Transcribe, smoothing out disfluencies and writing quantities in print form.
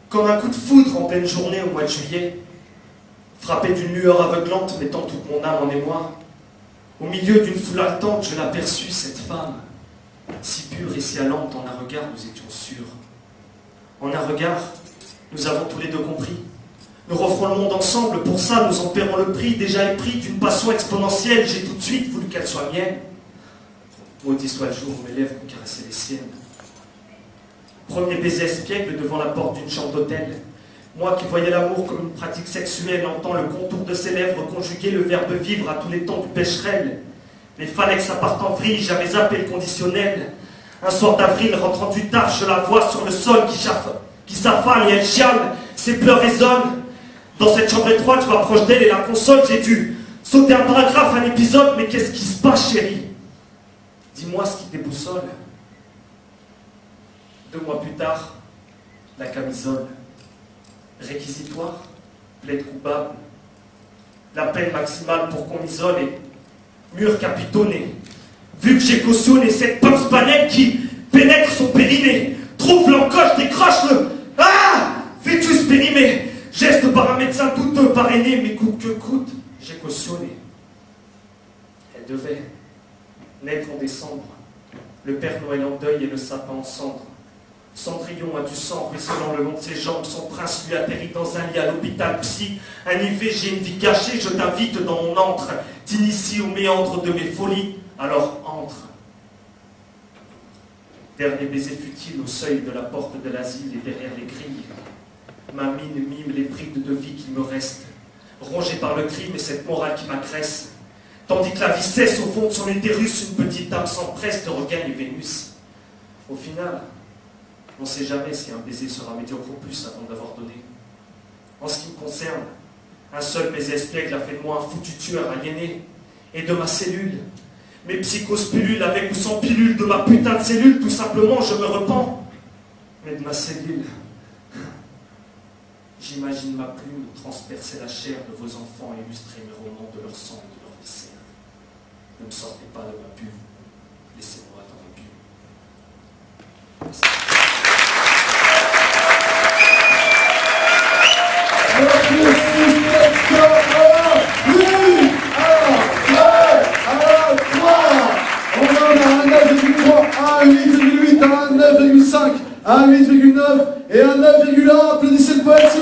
Comme un coup de foudre en pleine journée au mois de juillet, frappé d'une lueur aveuglante mettant toute mon âme en émoi, au milieu d'une foule haletante, je l'aperçus, cette femme, si pure et si allante, en un regard nous étions sûrs. En un regard, nous avons tous les deux compris. Nous referons le monde ensemble, pour ça nous en paierons le prix, déjà épris d'une passion exponentielle, j'ai tout de suite voulu qu'elle soit mienne. Maudit soit le jour où mes lèvres ont caressé les siennes. Premier baiser espiègle devant la porte d'une chambre d'hôtel. Moi qui voyais l'amour comme une pratique sexuelle, entends le contour de ses lèvres conjuguer le verbe vivre à tous les temps du pécherel. Les phalanx partent en vrille, j'avais zappé le conditionnel. Un soir d'avril, rentrant du taf, je la vois sur le sol qui s'affale et elle chiale, ses pleurs résonnent. Dans cette chambre étroite, je m'approche d'elle et la console, j'ai dû sauter un paragraphe, un épisode, mais qu'est-ce qui se passe, chérie? Dis-moi ce qui te déboussole. 2 mois plus tard, la camisole. Réquisitoire, plaide coupable. La peine maximale pour qu'on m'isole et mur capitonné. Vu que j'ai cautionné cette pince banette qui pénètre son périnée, trouve l'encoche, décroche le fœtus périmé. Geste par un médecin douteux parrainé, mais coûte que coûte, j'ai cautionné. Elle devait naître en décembre, le Père Noël en deuil et le sapin en cendres. Cendrillon a du sang ruisselant le long de ses jambes, son prince lui atterrit dans un lit à l'hôpital psy. Un IV, une vie cachée, je t'invite dans mon antre, t'initie au méandre de mes folies, alors entre. Dernier baiser futile au seuil de la porte de l'asile et derrière les grilles. Ma mine mime les brides de vie qui me restent, rongée par le crime et cette morale qui m'agresse. Tandis que la vie cesse au fond de son utérus, une petite âme s'empresse de regagne Vénus. Au final, on ne sait jamais si un baiser sera médiocre ou plus avant d'avoir donné. En ce qui me concerne, un seul baiser espiègle a fait de moi un foutu tueur aliéné. Et de ma cellule, mes psychospulules avec ou sans pilule, de ma putain de cellule, tout simplement, je me repens. Mais de ma cellule, j'imagine ma plume transpercer la chair de vos enfants et illustrer mes romans de leur sang et de leur viscère. Ne me sortez pas de ma pub, laissez-moi dans ma pub. Merci. On en a un 9,3, un 8,8, un 9,5, un 8,9 et un 9,1. Applaudissez le poète.